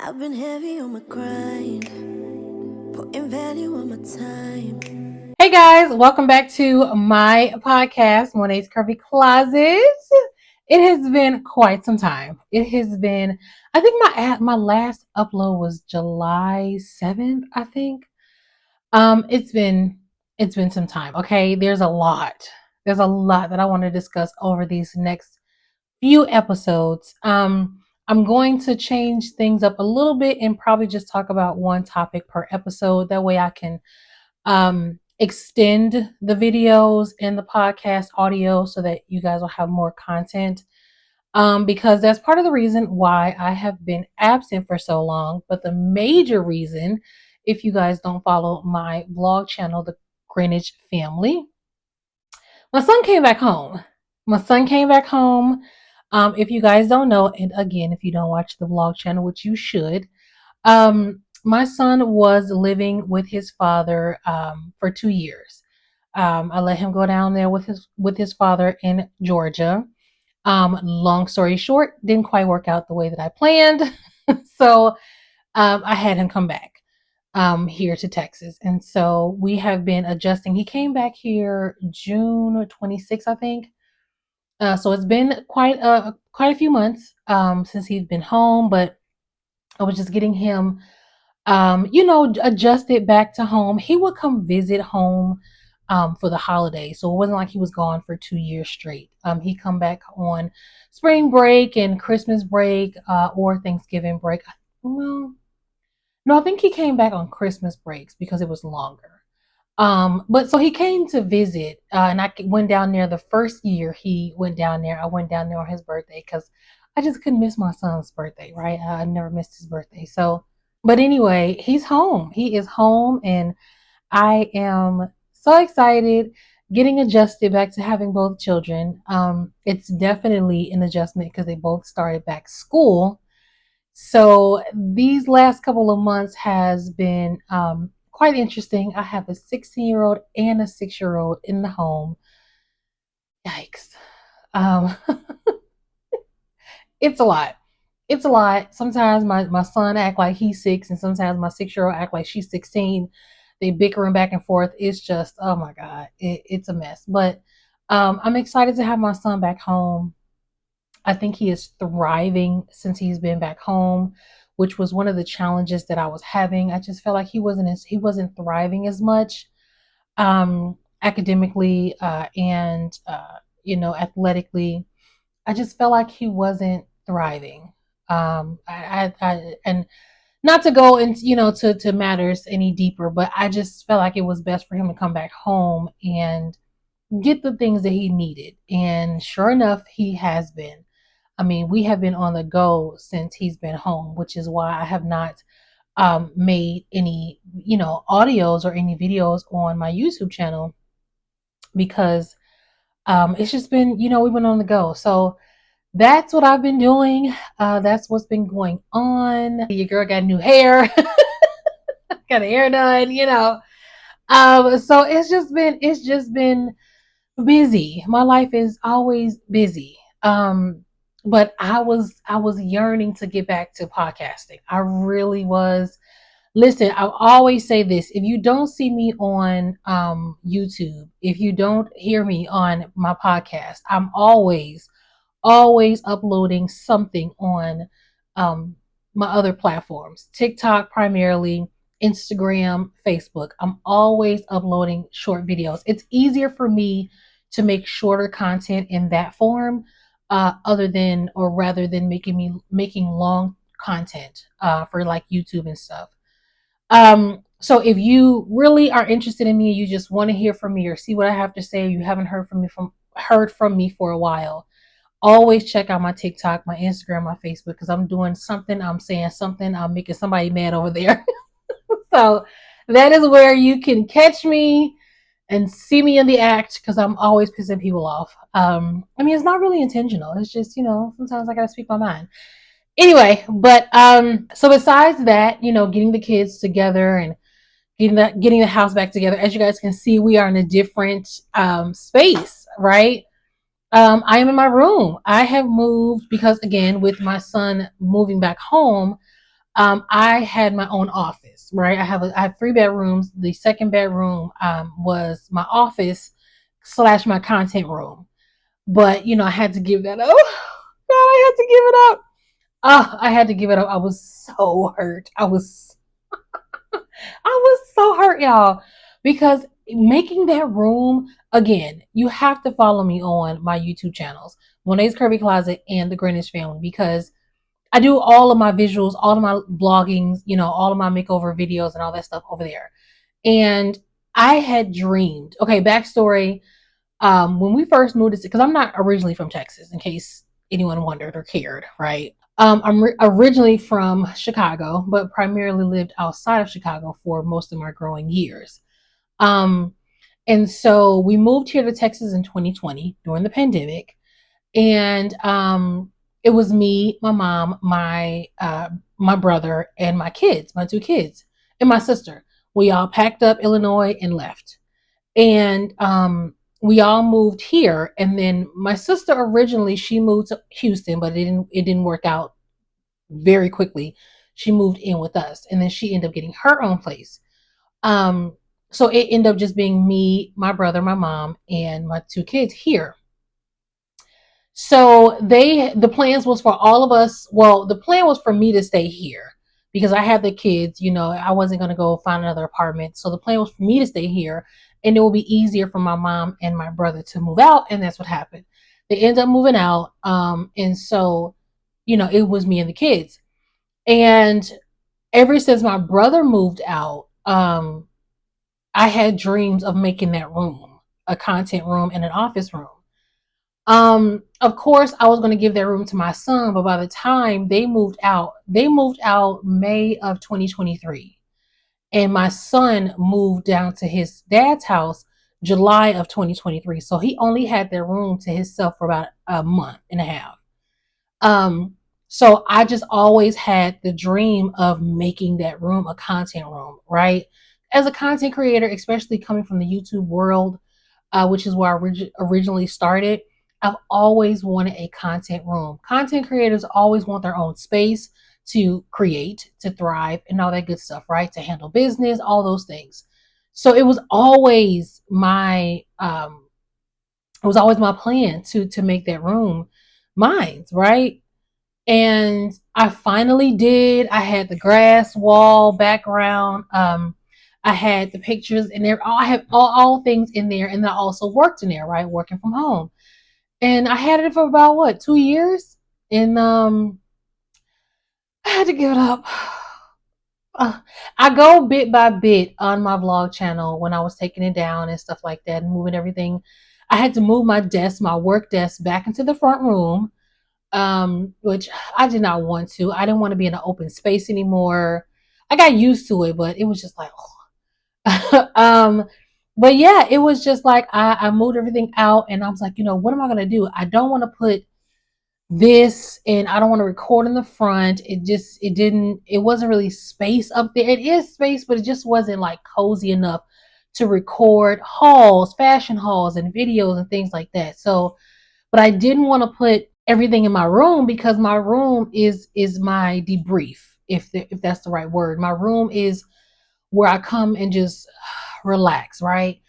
I've been heavy on my grind, putting value on my time. Hey guys, welcome back to my podcast, Mone's Curvy Closet. It has been quite some time. It has been, I think my last upload was July 7th, I think. It's been some time. Okay, there's a lot. There's a lot that I want to discuss over these next few episodes. I'm going to change things up a little bit and probably just talk about one topic per episode. That way I can extend the videos and the podcast audio so that you guys will have more content. Because that's part of the reason why I have been absent for so long. But the major reason, if you guys don't follow my vlog channel, The Greenwich Family, my son came back home. My son came back home. If you guys don't know, and again, if you don't watch the vlog channel, which you should, my son was living with his father for 2 years. I let him go down there with his father in Georgia. Long story short, didn't quite work out the way that I planned, so I had him come back here to Texas, and so we have been adjusting. He came back here June 26th, I think. So it's been quite a few months since he's been home, but I was just getting him adjusted back to home. He would come visit home for the holidays. So it wasn't like he was gone for 2 years straight. He come back on spring break and Christmas break or Thanksgiving break. Well, no, I think he came back on Christmas breaks because it was longer. But so he came to visit, and I went down there the first year he went down there. I went down there on his birthday because I just couldn't miss my son's birthday, right? I never missed his birthday. So, but anyway, he's home. He is home, and I am so excited getting adjusted back to having both children. It's definitely an adjustment because they both started back school. So these last couple of months has been quite interesting. I have a 16-year-old and a 6-year-old in the home. Yikes. Um, it's a lot. It's a lot. Sometimes my son act like he's 6, and sometimes my 6-year-old act like she's 16. They bickering back and forth. It's just, oh my God, it's a mess. But I'm excited to have my son back home. I think he is thriving since he's been back home, which was one of the challenges that I was having. I just felt like he wasn't thriving as much academically and athletically. I just felt like he wasn't thriving. And not to go into to matters any deeper, but I just felt like it was best for him to come back home and get the things that he needed. And sure enough, he has been. I mean, we have been on the go since he's been home, which is why I have not made any, audios or any videos on my YouTube channel because it's just been, we've been on the go. So that's what I've been doing. That's what's been going on. Your girl got new hair, got a hair done. So it's just been busy. My life is always busy. But I was yearning to get back to podcasting. I really was. Listen, I always say this: if you don't see me on YouTube, if you don't hear me on my podcast, I'm always uploading something on my other platforms, TikTok primarily, Instagram, Facebook. I'm always uploading short videos. It's easier for me to make shorter content in that form rather than making long content for like YouTube and stuff. So if you really are interested in me, you just want to hear from me or see what I have to say, you haven't heard from me for a while, always check out my TikTok, my Instagram, my Facebook, because I'm doing something, I'm saying something, I'm making somebody mad over there. So that is where you can catch me and see me in the act because I'm always pissing people off. I mean, it's not really intentional. It's just, sometimes I gotta speak my mind. Anyway, but so besides that, getting the kids together and getting the house back together, as you guys can see, we are in a different space, right? I am in my room. I have moved because, again, with my son moving back home, I had my own office, right? I have 3 bedrooms. The second bedroom was my office slash my content room. But I had to give that up. God, I had to give it up. I had to give it up. I was so hurt. I was so hurt, y'all, because making that room again, you have to follow me on my YouTube channels, Mone's Curvy Closet and the Greenwich Family, because I do all of my visuals, all of my vloggings, all of my makeover videos and all that stuff over there. And I had dreamed, okay, backstory. When we first moved to, because I'm not originally from Texas, in case anyone wondered or cared, right? I'm originally from Chicago, but primarily lived outside of Chicago for most of my growing years. Um, and so we moved here to Texas in 2020 during the pandemic, and it was me, my mom, my brother, and my kids, my 2 kids, and my sister. We all packed up Illinois and left, and we all moved here. And then my sister originally she moved to Houston, but it didn't work out very quickly. She moved in with us, and then she ended up getting her own place. Um, so it ended up just being me, my brother, my mom, and my 2 kids here. So the plans was for all of us. Well, the plan was for me to stay here because I had the kids. I wasn't going to go find another apartment. So the plan was for me to stay here, and it will be easier for my mom and my brother to move out. And that's what happened. They ended up moving out. And so, it was me and the kids. And ever since my brother moved out, I had dreams of making that room a content room and an office room. Of course, I was going to give that room to my son, but by the time they moved out May of 2023. And my son moved down to his dad's house July of 2023. So he only had that room to himself for about a month and a half. Um, so I just always had the dream of making that room a content room, right? As a content creator, especially coming from the YouTube world, which is where I originally started, I've always wanted a content room. Content creators always want their own space to create, to thrive, and all that good stuff, right? To handle business, all those things. So it was always my plan to make that room mine, right? And I finally did. I had the grass wall background. I had the pictures in there. I have all things in there, and I also worked in there, right? Working from home. And I had it for about 2 years, and I had to give it up. I go bit by bit on my vlog channel when I was taking it down and stuff like that and moving everything. I had to move my work desk back into the front room, which I did not want to. I didn't want to be in an open space anymore. I got used to it, but it was just like, oh. But yeah, it was just like I moved everything out, and I was like, what am I gonna do? I don't want to put this, and I don't want to record in the front. It wasn't really space up there. It is space, but it just wasn't like cozy enough to record hauls, fashion hauls, and videos and things like that. So, but I didn't want to put everything in my room because my room is my debrief, if that's the right word. My room is where I come and just relax, right?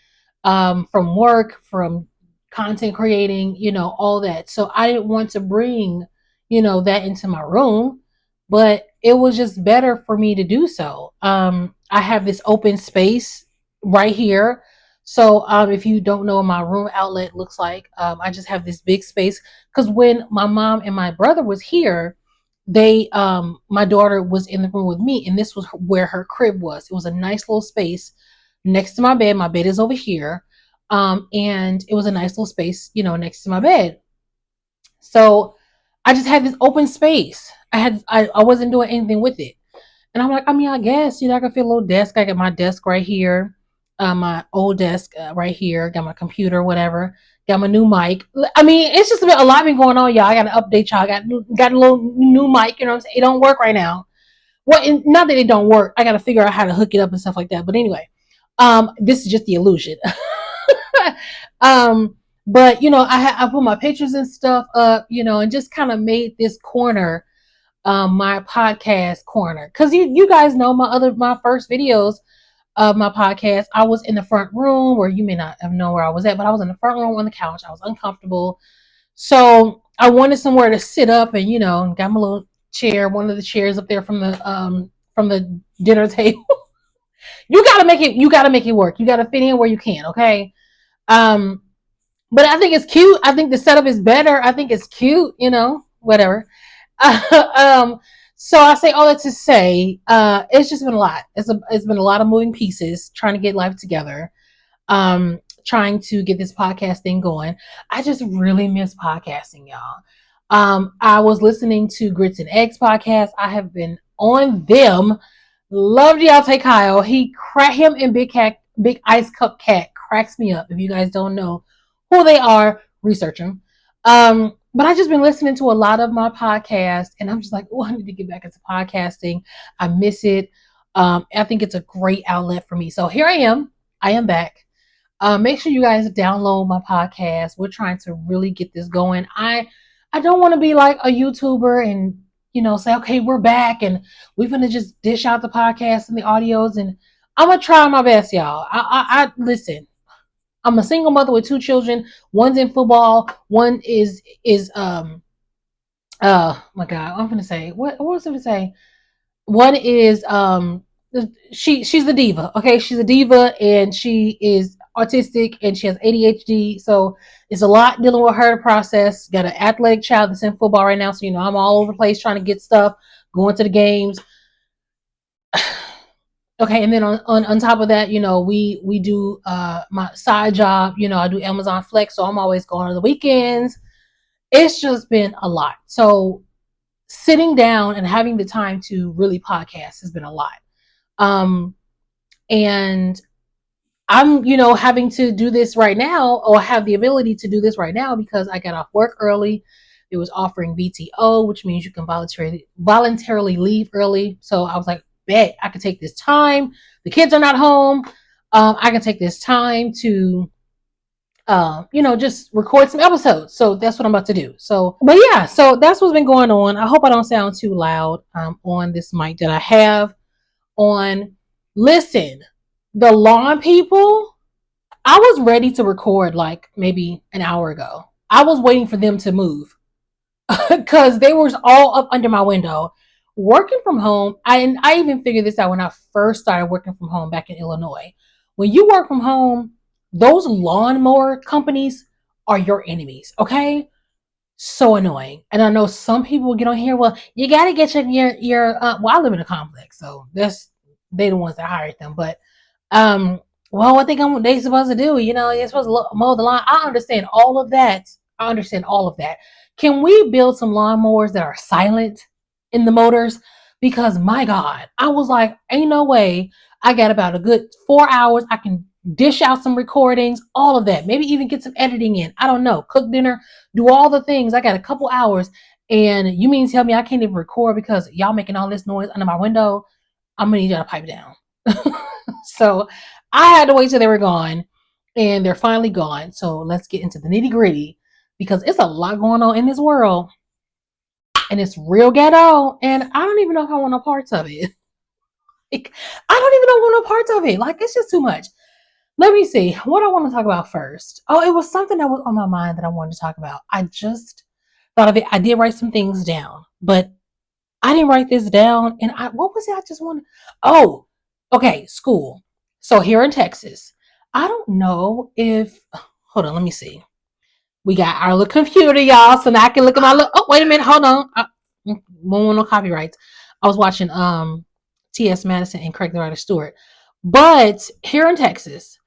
From work, from content creating, all that. So I didn't want to bring, that into my room, but it was just better for me to do so. I have this open space right here. So if you don't know what my room outlet looks like, I just have this big space because when my mom and my brother was here, my daughter was in the room with me, and this was where her crib was. It was a nice little space next to my bed. My bed is over here. And it was a nice little space, next to my bed. So I just had this open space. I wasn't doing anything with it. And I'm like, I guess, I can fit a little desk. I got my desk right here, my old desk right here. Got my computer, whatever. Got my new mic. It's just a lot been going on, y'all. I got to update y'all. I got a little new mic. What I'm saying? It don't work right now. Well, not that it don't work. I got to figure out how to hook it up and stuff like that. But anyway, this is just the illusion. But I put my pictures and stuff up, and just kind of made this corner my podcast corner. Cause you guys know my first videos of my podcast, I was in the front room where you may not have known where I was at, but I was in the front room on the couch. I was uncomfortable. So I wanted somewhere to sit up and, got my little chair, one of the chairs up there from the dinner table. You gotta make it work. You gotta fit in where you can, okay? Um, but I think it's cute. I think the setup is better. I think it's cute, whatever. um, so I say all that to say, it's just been a lot. It's been a lot of moving pieces trying to get life together. Trying to get this podcast thing going. I just really miss podcasting, y'all. I was listening to Grits and Eggs podcast. I have been on them. Love Deontay Kyle. Him and Big Ice Cup Cat cracks me up. If you guys don't know who they are, research them. But I've just been listening to a lot of my podcasts, and I'm just like, oh, I need to get back into podcasting. I miss it. I think it's a great outlet for me. So here I am. I am back. Make sure you guys download my podcast. We're trying to really get this going. I don't want to be like a YouTuber and say, okay, we're back and we're gonna just dish out the podcast and the audios, and I'm gonna try my best, y'all. I listen. I'm a single mother with 2 children. One's in football. One is my God, I'm gonna say what was I gonna say? One is she's the diva. Okay, she's a diva and she is autistic and she has ADHD. So it's a lot dealing with her to process. Got an athletic child that's in football right now. So I'm all over the place trying to get stuff, going to the games. Okay, and then on top of that, we do my side job. I do Amazon Flex, so I'm always going on the weekends. It's just been a lot. So sitting down and having the time to really podcast has been a lot. And I'm, having to do this right now, or have the ability to do this right now because I got off work early. It was offering VTO, which means you can voluntarily leave early. So I was like, bet I could take this time. The kids are not home. I can take this time to just record some episodes. So that's what I'm about to do. So that's what's been going on. I hope I don't sound too loud on this mic that I have on. Listen, the lawn people, I was ready to record like maybe an hour ago. I was waiting for them to move because they were all up under my window working from home. I even figured this out when I first started working from home back in Illinois. When you work from home, those lawnmower companies are your enemies, okay? So annoying. And I know some people get on here, well, you got to get your well, I live in a complex, so they the ones that hired them. But well, what they supposed to do? You're supposed to mow the lawn. I understand all of that. Can we build some lawnmowers that are silent in the motors? Because my God, I was like, ain't no way. I got about a good 4 hours. I can dish out some recordings, all of that. Maybe even get some editing in. I don't know. Cook dinner, do all the things. I got a couple hours. And you mean to tell me I can't even record because y'all making all this noise under my window? I'm gonna need y'all to pipe down. So I had to wait till they were gone, and they're finally gone. So let's get into the nitty gritty because it's a lot going on in this world, and it's real ghetto. And I don't even know if I want no parts of it. Like, I don't even know if I want no parts of it. Like, it's just too much. Let me see what I want to talk about first. Oh, it was something that was on my mind that I wanted to talk about. I just thought of it. I did write some things down, but I didn't write this down. And what was it? I just wanted. Oh, okay. School. So here in Texas, I don't know if. Hold on. Let me see. We got our little computer, y'all. So now I can look at my little. Oh, wait a minute. Hold on. No copyrights. I was watching T.S. Madison and Craig the Writer Stewart. But here in Texas,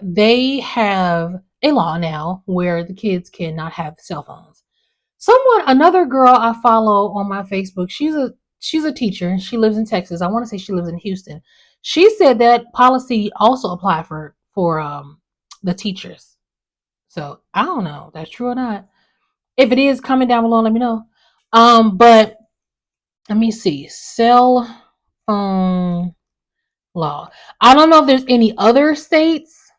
they have a law now where the kids cannot have cell phones. Another girl I follow on my Facebook, she's a teacher. She lives in Texas. I want to say she lives in Houston. She said that policy also applied for the teachers. So I don't know if that's true or not. If it is, comment down below, let me know. But let me see. Cell phone law. I don't know if there's any other states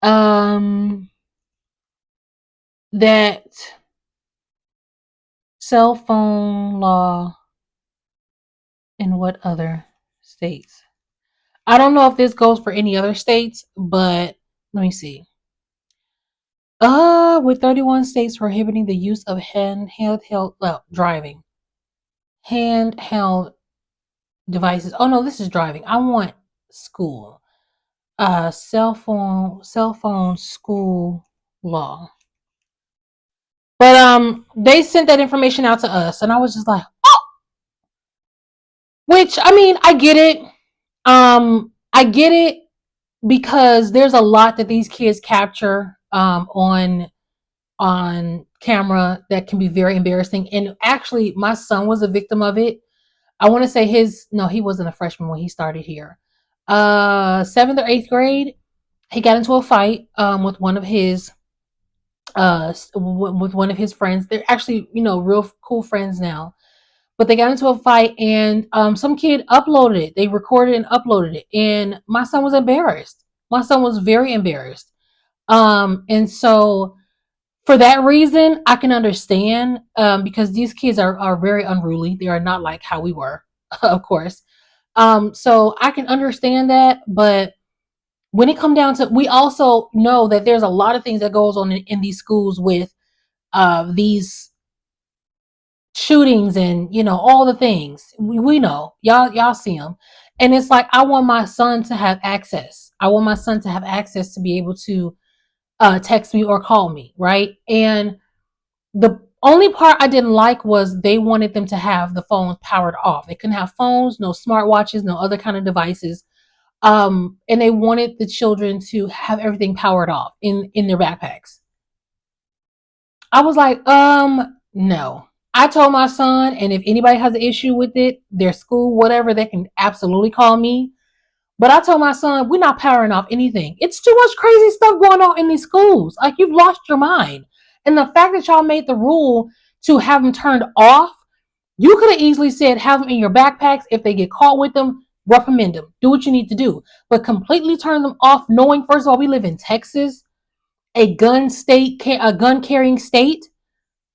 that cell phone law in what other states? I don't know if this goes for any other states, but let me see. With 31 states prohibiting the use of handheld devices. Oh no, this is driving. I want school. Cell phone school law. But they sent that information out to us, and I was just like, oh, which I mean, I get it. I get it because there's a lot that these kids capture on camera that can be very embarrassing. And actually, my son was a victim of it. I want to say he wasn't a freshman when he started here. 7th or 8th grade, he got into a fight with one of his friends. They're actually, real cool friends now. But they got into a fight, and some kid uploaded it. They recorded and uploaded it, and my son was embarrassed. My son was very embarrassed. And so for that reason, I can understand because these kids are very unruly. They are not like how we were, of course. So I can understand that, but when it comes down to, we also know that there's a lot of things that goes on in these schools with these shootings and all the things we know. Y'all see them, and it's like I want my son to have access. I want my son to have access to be able to text me or call me, right? And the only part I didn't like was they wanted them to have the phones powered off. They couldn't have phones, no smartwatches, no other kind of devices. And they wanted the children to have everything powered off in their backpacks. I was like, no. I told my son, and if anybody has an issue with it, their school, whatever, they can absolutely call me. But I told my son, we're not powering off anything. It's too much crazy stuff going on in these schools. Like, you've lost your mind. And the fact that y'all made the rule to have them turned off, you could have easily said, have them in your backpacks. If they get caught with them, reprimand them. Do what you need to do. But completely turn them off, knowing, first of all, we live in Texas, a gun carrying state.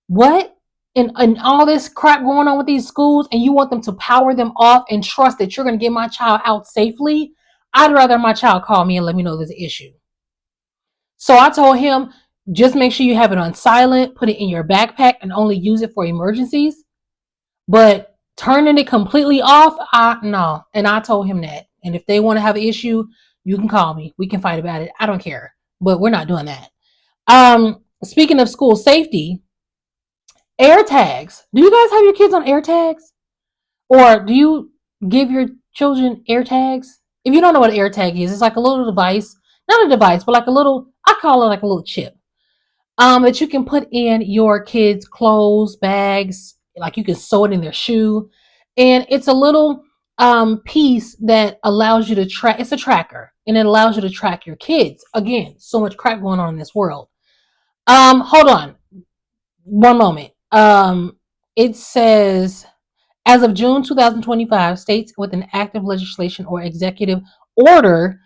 What? And all this crap going on with these schools, and you want them to power them off and trust that you're going to get my child out safely? I'd rather my child call me and let me know there's an issue. So I told him, just make sure you have it on silent, put it in your backpack, and only use it for emergencies. But turning it completely off, no. And I told him that. And if they want to have an issue, you can call me. We can fight about it. I don't care. But we're not doing that. Speaking of school safety, air tags. Do you guys have your kids on air tags? Or do you give your children air tags? If you don't know what an air tag is, it's like a little device, not a device, but like a little, I call it like a little chip, that you can put in your kids' clothes, bags, like you can sew it in their shoe. And it's a little piece that allows you to track, it's a tracker, and it allows you to track your kids. Again, so much crap going on in this world. Hold on one moment. It says, as of June 2025, states with an active legislation or executive order,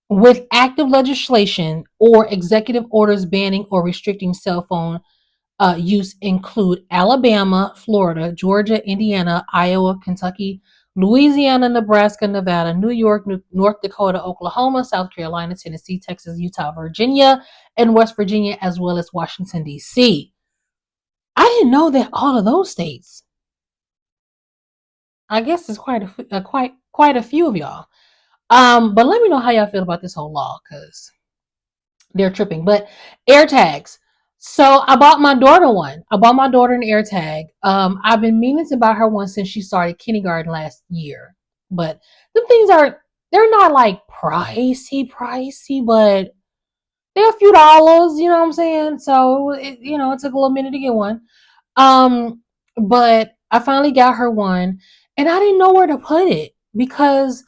with active legislation or executive orders banning or restricting cell phone use include Alabama, Florida, Georgia, Indiana, Iowa, Kentucky, Louisiana, Nebraska, Nevada, New York, North Dakota, Oklahoma, South Carolina, Tennessee, Texas, Utah, Virginia, and West Virginia, as well as Washington, D.C. I didn't know that all of those states. I guess it's quite a few of y'all. But let me know how y'all feel about this whole law, because they're tripping. But air tags. So I bought my daughter one. I bought my daughter an air tag. I've been meaning to buy her one since she started kindergarten last year. But the things they're not like pricey, but they're a few dollars, you know what I'm saying? So it took a little minute to get one. But I finally got her one, and I didn't know where to put it because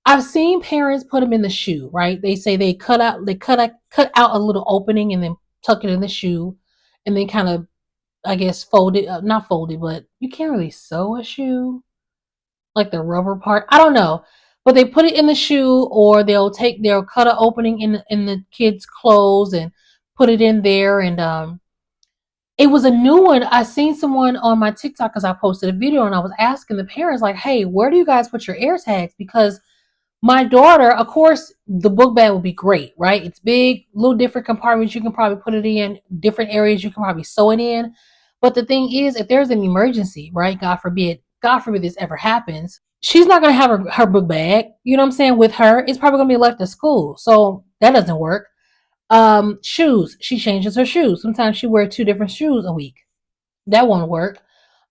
I've seen parents put them in the shoe, right? They say they cut out a little opening and then tuck it in the shoe, and then kind of, I guess, fold it, not fold it, but you can't really sew a shoe, like the rubber part. I don't know, but they put it in the shoe, or they'll cut an opening in the kid's clothes and put it in there, and It was a new one. I seen someone on my TikTok because I posted a video and I was asking the parents, like, hey, where do you guys put your air tags? Because my daughter, of course, the book bag would be great, right? It's big, little different compartments. You can probably put it in different areas. You can probably sew it in. But the thing is, if there's an emergency, right? God forbid this ever happens, she's not going to have her book bag, you know what I'm saying, with her. It's probably going to be left at school. So that doesn't work. Shoes. She changes her shoes. Sometimes she wears 2 different shoes a week. That won't work.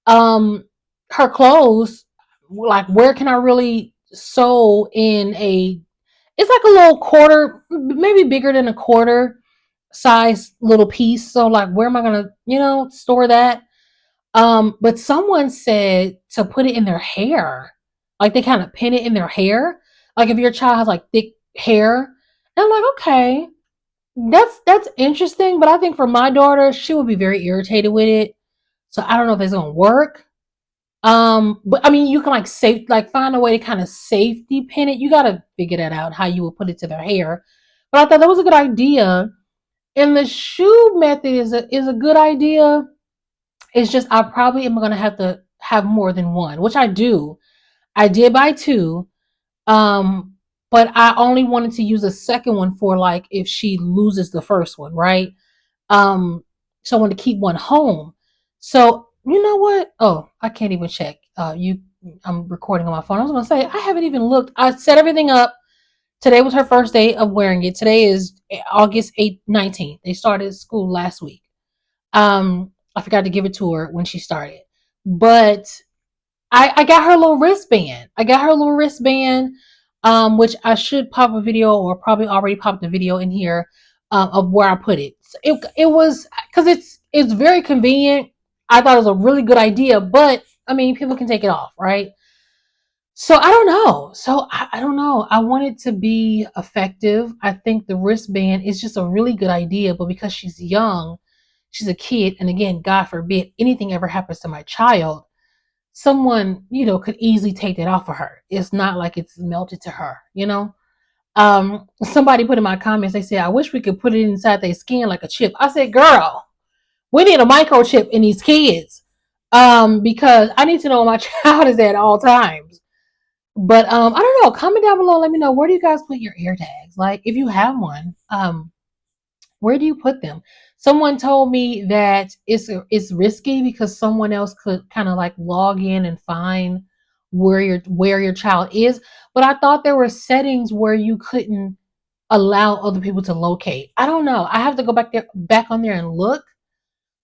Um, her clothes, like where can I really sew in a, it's like a little quarter, maybe bigger than a quarter size little piece. So like where am I gonna, store that? But someone said to put it in their hair. Like they kind of pin it in their hair. Like if your child has like thick hair. And I'm like, okay, that's interesting. But I think for my daughter, she would be very irritated with it. So I don't know if it's gonna work. But I mean, you can like find a way to kind of safety pin it. You gotta figure that out how you would put it to their hair. But I thought that was a good idea. And the shoe method is a good idea. It's just I probably am gonna have to have more than one, which I do. I did buy 2. Um, but I only wanted to use a second one for like if she loses the first one, right? Um, so I wanted to keep one home. So you know what? Oh, I can't even check. I'm recording on my phone. I was gonna say I haven't even looked. I set everything up. Today was her first day of wearing it. Today is August 8th, 19th. They started school last week. I forgot to give it to her when she started, but I got her a little wristband. Which I should pop a video or probably already popped a video in here of where I put it. So it was because it's very convenient. I thought it was a really good idea, but I mean, people can take it off, right? So I don't know. I don't know. I want it to be effective. I think the wristband is just a really good idea, but because she's young, she's a kid, and again, God forbid anything ever happens to my child, someone, could easily take that off of her. It's not like it's melted to her. Somebody put in my comments, they said, I wish we could put it inside their skin like a chip. I said, girl, we need a microchip in these kids. Because I need to know where my child is at all times. But I don't know. Comment down below. Let me know, where do you guys put your ear tags? Like if you have one, where do you put them? Someone told me that it's risky because someone else could kind of like log in and find where your child is. But I thought there were settings where you couldn't allow other people to locate. I don't know. I have to go back on there and look.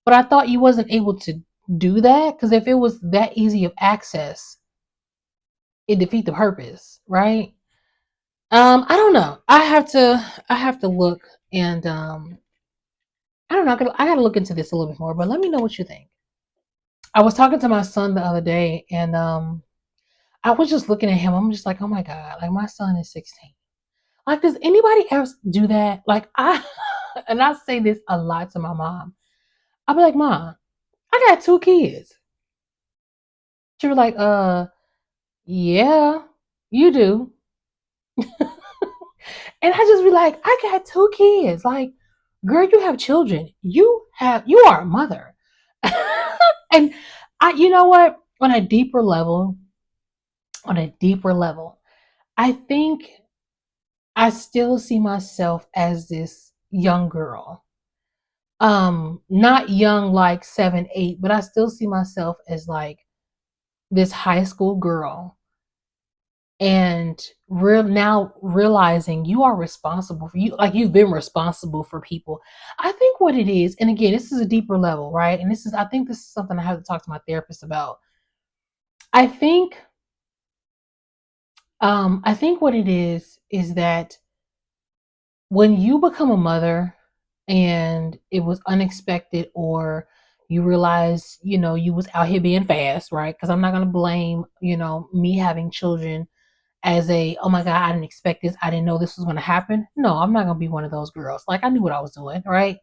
But I thought you wasn't able to do that because if it was that easy of access, it defeat the purpose, right? I don't know. I have to look and I don't know. I gotta look into this a little bit more, but let me know what you think. I was talking to my son the other day, and I was just looking at him. I'm just like, oh my god, like my son is 16. Like, does anybody else do that? Like and I say this a lot to my mom. I'll be like, Mom, I got 2 kids. She was like, yeah, you do. And I just be like, I got 2 kids. Like, girl, you have children. You are a mother. And you know what? On a deeper level, I think I still see myself as this young girl. Not young like 7, 8, but I still see myself as like this high school girl, and now realizing you are responsible for you, like you've been responsible for people. I think what it is, and again, this is a deeper level, right? And I think this is something I have to talk to my therapist about. I think what it is that when you become a mother and it was unexpected, or you realize, you was out here being fast, right? Because I'm not going to blame, me having children as oh my God, I didn't expect this. I didn't know this was going to happen. No, I'm not going to be one of those girls. Like I knew what I was doing, right?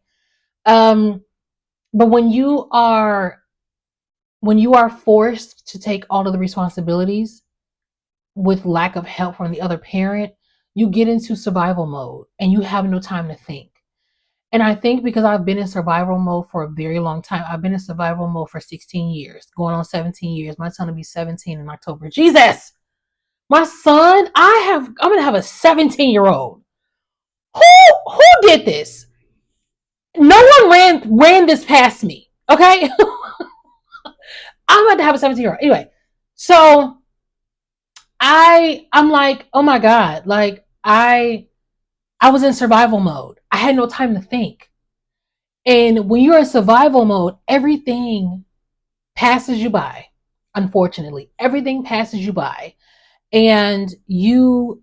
But when you are forced to take all of the responsibilities with lack of help from the other parent, you get into survival mode and you have no time to think. And I think because I've been in survival mode for a very long time, I've been in survival mode for 16 years, going on 17 years. My son will be 17 in October. Jesus! My son, I'm gonna have a 17-year-old. Who did this? No one ran this past me. Okay? I'm about to have a 17-year-old. Anyway, so I'm like, oh my God, like I was in survival mode. I had no time to think. And when you're in survival mode, everything passes you by. Unfortunately, everything passes you by, and you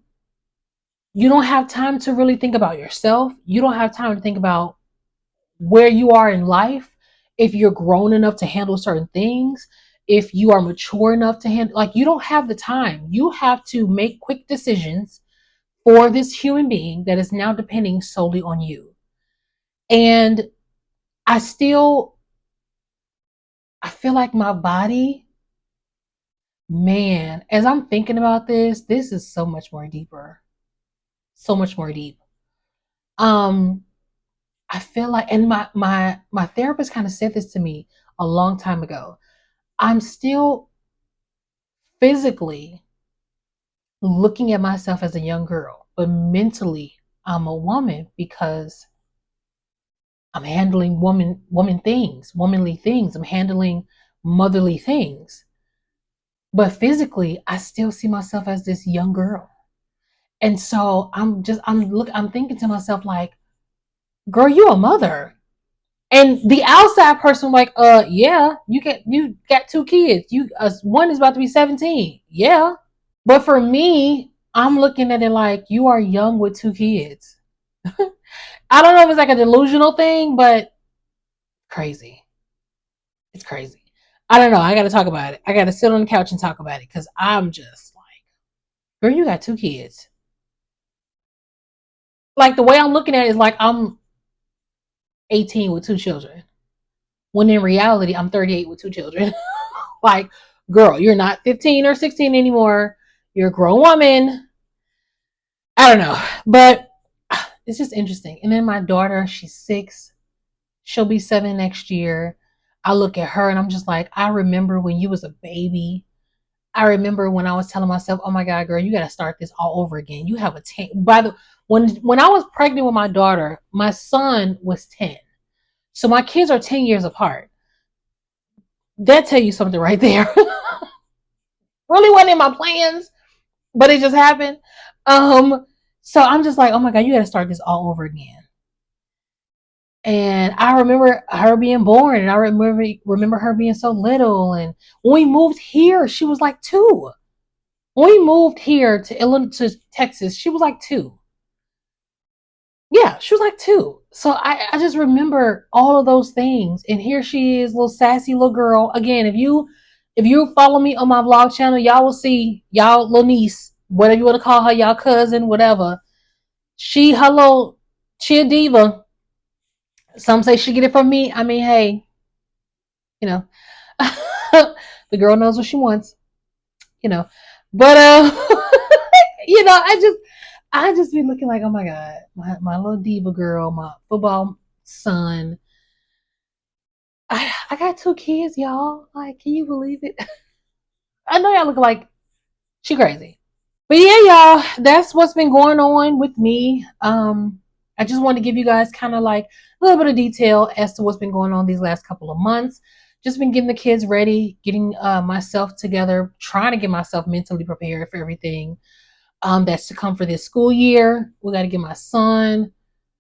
don't have time to really think about yourself. You don't have time to think about where you are in life, if you're grown enough to handle certain things, if you are mature enough to handle, like, you don't have the time. You have to make quick decisions for this human being that is now depending solely on you. And I still, I feel like my body, man, as I'm thinking about this is so much more deeper. So much more deep. Um, I feel like, and my therapist kind of said this to me a long time ago. I'm still physically looking at myself as a young girl, but mentally I'm a woman because I'm handling woman things, womanly things. I'm handling motherly things. But physically, I still see myself as this young girl. And so I'm thinking to myself like, girl, you a mother. And the outside person like, yeah, you got two kids. One is about to be 17. Yeah. But for me, I'm looking at it like, you are young with two kids. I don't know if it's like a delusional thing, but crazy. It's crazy. I don't know. I got to talk about it. I got to sit on the couch and talk about it because I'm just like, girl, you got two kids. Like, the way I'm looking at it is like I'm 18 with two children. When in reality, I'm 38 with two children. Like, girl, you're not 15 or 16 anymore. You're a grown woman. I don't know. But it's just interesting. And then my daughter, she's 6. She'll be 7 next year. I look at her and I'm just like, I remember when you was a baby. I remember when I was telling myself, "Oh my God, girl, you got to start this all over again." You have a 10. When I was pregnant with my daughter, my son was 10. So my kids are 10 years apart. That tell you something right there. Really wasn't in my plans, but it just happened. So I'm just like, "Oh my God, you got to start this all over again." And I remember her being born, and I remember her being so little. And when we moved here, she was like 2. When we moved here to Illinois, to Texas, she was like 2. Yeah, she was like 2. So I just remember all of those things. And here she is, little sassy little girl. Again, if you follow me on my vlog channel, y'all will see y'all little niece, whatever you want to call her, y'all cousin, whatever. She a diva. Some say she get it from me. I mean, hey, you know, the girl knows what she wants, you know. But I just be looking like, oh my God, my little diva girl, my football son. I got 2 kids, y'all. Like, can you believe it? I know y'all look like she crazy. But yeah, y'all, that's what's been going on with me. I just wanted to give you guys kind of like a little bit of detail as to what's been going on these last couple of months. Just been getting the kids ready, getting myself together, trying to get myself mentally prepared for everything that's to come for this school year. We got to get my son,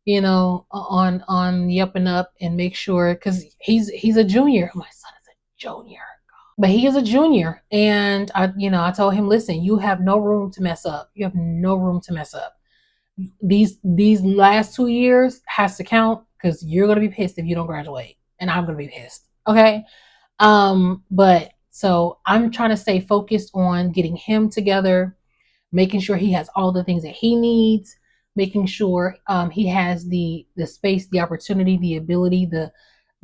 on the up and up, and make sure, because he's a junior. My son is a junior, but he is a junior, and I told him, listen, you have no room to mess up. You have no room to mess up. These last 2 years has to count, because you're gonna be pissed if you don't graduate, and I'm gonna be pissed. Okay. But so I'm trying to stay focused on getting him together, making sure he has all the things that he needs, making sure he has the space, the opportunity, the ability, the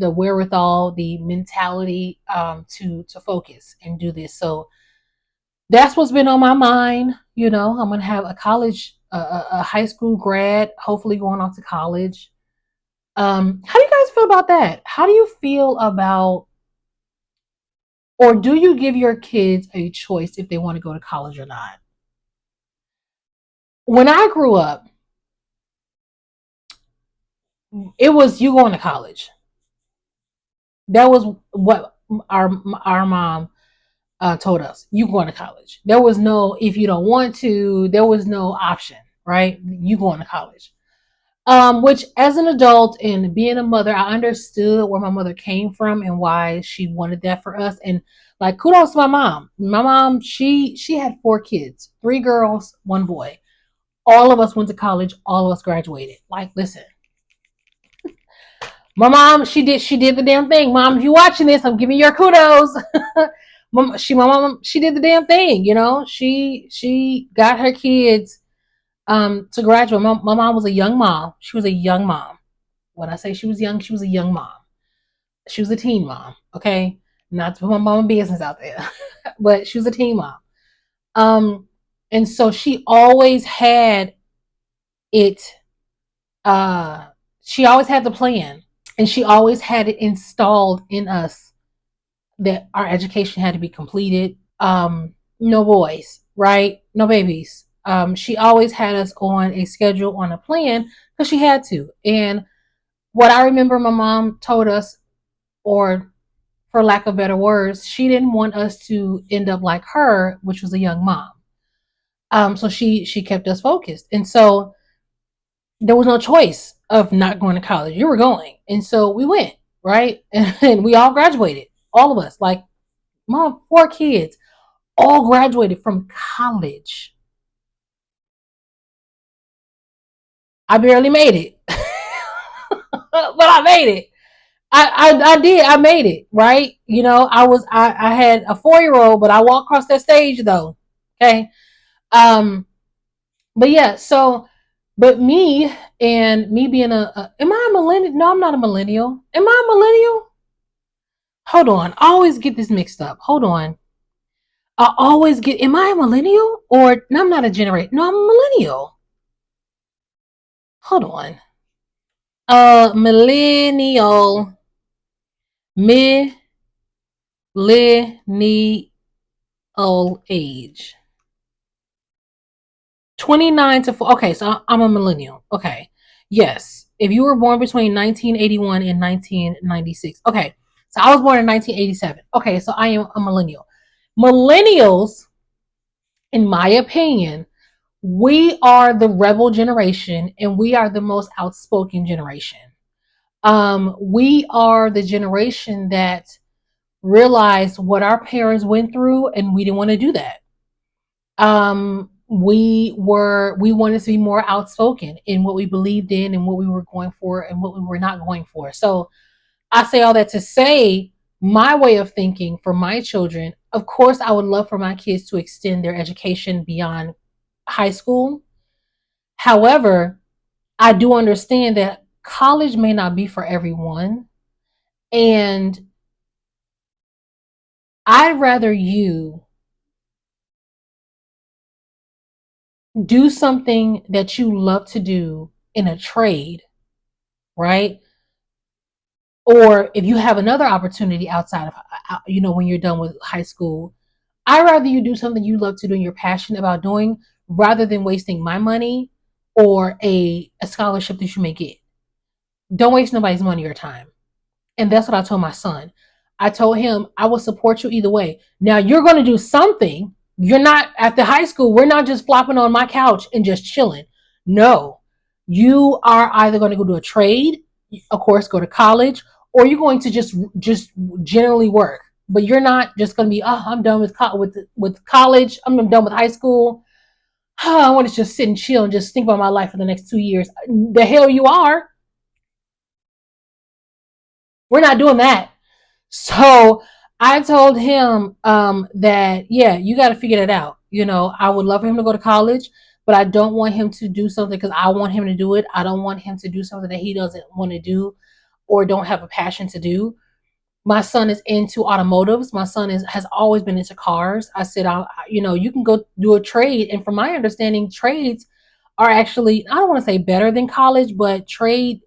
wherewithal, the mentality to focus and do this. So that's what's been on my mind. I'm gonna have a high school grad, hopefully going off to college. How do you guys feel about that? How do you feel about, or do you give your kids a choice if they want to go to college or not? When I grew up, it was you going to college. That was what our mom told us. You going to college. There was no if you don't want to. There was no option, right? You going to college. Which as an adult and being a mother, I understood where my mother came from and why she wanted that for us. And like kudos to my mom. My mom, she had 4 kids, 3 girls, 1 boy. All of us went to college, all of us graduated. Like, listen, my mom, she did the damn thing. Mom, if you're watching this, I'm giving you your kudos. My mom, she did the damn thing, you know. She got her kids to graduate. My mom was a young mom. She was a young mom. When I say she was young, she was a young mom. She was a teen mom, okay? Not to put my mama business out there, but she was a teen mom. Um, and so she always had it, uh, she always had the plan, and she always had it installed in us that our education had to be completed. No boys, right? No babies. She always had us on a schedule, on a plan, because she had to. And what I remember my mom told us, or for lack of better words, she didn't want us to end up like her, which was a young mom. So she kept us focused, and so there was no choice of not going to college. You were going, and so we went, right, and we all graduated, all of us. Like, mom, 4 kids, all graduated from college. I barely made it, but I made it. I did. I made it, right? You know, I had a 4 year old, but I walked across that stage though. Okay. Um, but yeah, so but me being am I a millennial? No, I'm not a millennial. Am I a millennial? Hold on. I always get this mixed up. Hold on. I always get, am I a millennial? Or no, I'm not a generation. No, I'm a millennial. Hold on. Millennial. Millennial age. 29 to 4. Okay, so I'm a millennial. Okay. Yes. If you were born between 1981 and 1996. Okay. So I was born in 1987. Okay, so I am a millennial. Millennials, in my opinion, we are the rebel generation and we are the most outspoken generation. We are the generation that realized what our parents went through and we didn't want to do that. We wanted to be more outspoken in what we believed in and what we were going for and what we were not going for. So I say all that to say my way of thinking for my children, of course I would love for my kids to extend their education beyond high school. However, I do understand that college may not be for everyone, and I'd rather you do something that you love to do in a trade, right? Or if you have another opportunity outside of, when you're done with high school, I'd rather you do something you love to do and you're passionate about doing rather than wasting my money or a scholarship that you may get. Don't waste nobody's money or time. And that's what I told my son. I told him I will support you either way. Now you're going to do something. You're not at the high school. We're not just flopping on my couch and just chilling. No, you are either going to go do a trade, of course, go to college, or you're going to just generally work. But you're not just going to be, oh, I'm done with college. I'm done with high school. Oh, I want to just sit and chill and just think about my life for the next 2 years. The hell you are. We're not doing that. So I told him that, yeah, you got to figure that out. I would love for him to go to college, but I don't want him to do something because I want him to do it. I don't want him to do something that he doesn't want to do or don't have a passion to do. My son is into automotives. My son has always been into cars. I said, you can go do a trade. And from my understanding, trades are actually, I don't want to say better than college, but trade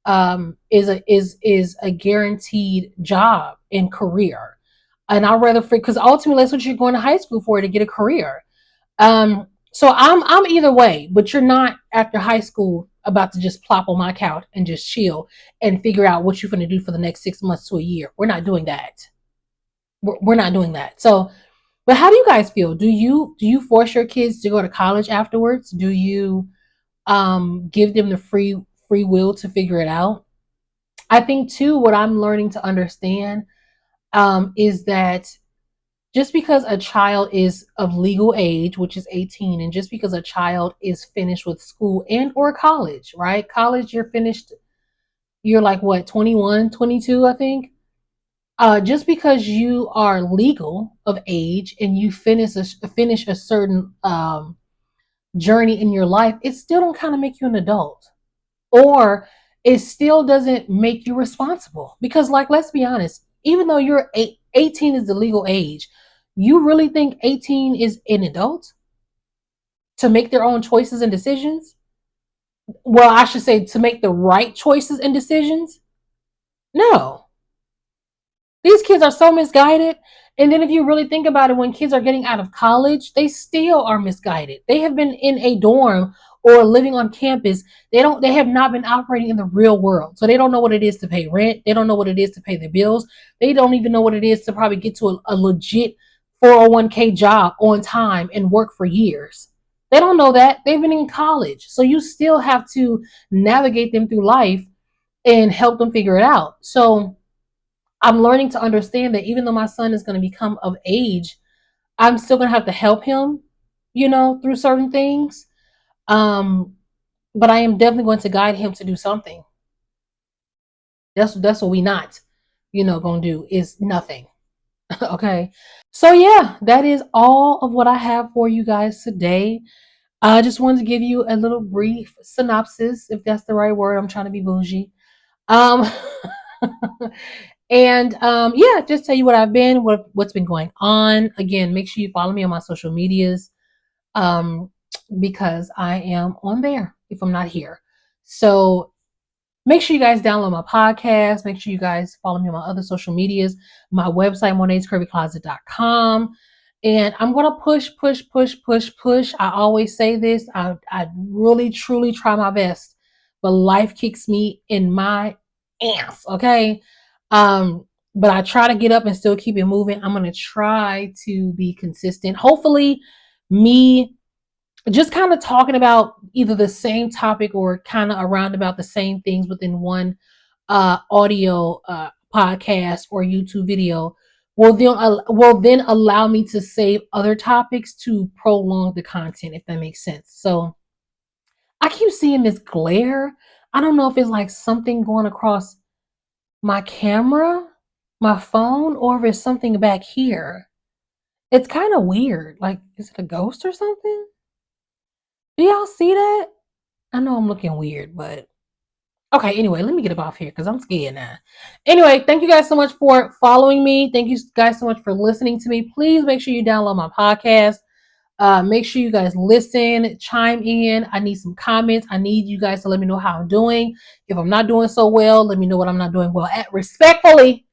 is a guaranteed job and career. And I'd rather, because ultimately that's what you're going to high school for, to get a career. So I'm either way, but you're not after high school about to just plop on my couch and just chill and figure out what you're going to do for the next 6 months to a year. We're not doing that. We're not doing that. So, but how do you guys feel? Do you force your kids to go to college afterwards? Do you give them the free will to figure it out? I think too, what I'm learning to understand is that just because a child is of legal age, which is 18, and just because a child is finished with school and or college, right? College, you're finished, you're like what, 21, 22, I think. Just because you are legal of age and you finish a certain journey in your life, it still don't kind of make you an adult, or it still doesn't make you responsible. Because, like, let's be honest, even though 18 is the legal age, you really think 18 is an adult to make their own choices and decisions? Well, I should say to make the right choices and decisions. No. These kids are so misguided. And then if you really think about it, when kids are getting out of college, they still are misguided. They have been in a dorm or living on campus. They have not been operating in the real world. So they don't know what it is to pay rent. They don't know what it is to pay their bills. They don't even know what it is to probably get to a legit 401k job on time and work for years. They don't know that. They've been in college. So you still have to navigate them through life and help them figure it out. So I'm learning to understand that even though my son is going to become of age, I'm still going to have to help him, through certain things. Um, but I am definitely going to guide him to do something. That's what we not, going to do is nothing. Okay. So yeah, that is all of what I have for you guys today. I just wanted to give you a little brief synopsis, if that's the right word. I'm trying to be bougie. Um, and yeah, just tell you what I've been, what's been going on. Again, make sure you follow me on my social medias, um, because I am on there if I'm not here. So make sure you guys download my podcast. Make sure you guys follow me on my other social medias, my website, monescurvyclosetllc. And I'm going to push, push, push, push, push. I always say this. I really, truly try my best, but life kicks me in my ass. Okay. But I try to get up and still keep it moving. I'm going to try to be consistent. Hopefully, me just kind of talking about either the same topic or kind of around about the same things within one audio podcast or YouTube video will then allow me to save other topics to prolong the content, if that makes sense. So I keep seeing this glare. I don't know if it's like something going across my camera, my phone, or if it's something back here. It's kind of weird. Like, is it a ghost or something? Do y'all see that? I know I'm looking weird, but okay. Anyway, let me get up off here because I'm scared now. Anyway, thank you guys so much for following me. Thank you guys so much for listening to me. Please make sure you download my podcast. Make sure you guys listen, chime in. I need some comments. I need you guys to let me know how I'm doing. If I'm not doing so well, let me know what I'm not doing well at. Respectfully,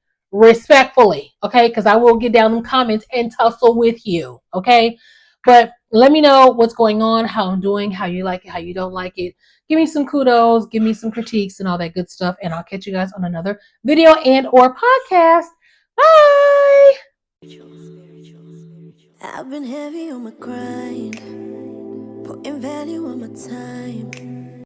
okay? Because I will get down in comments and tussle with you, okay? But let me know what's going on, how I'm doing, how you like it, how you don't like it. Give me some kudos, give me some critiques and all that good stuff. And I'll catch you guys on another video and or podcast. Bye. I've been heavy on my grind, putting value on my time.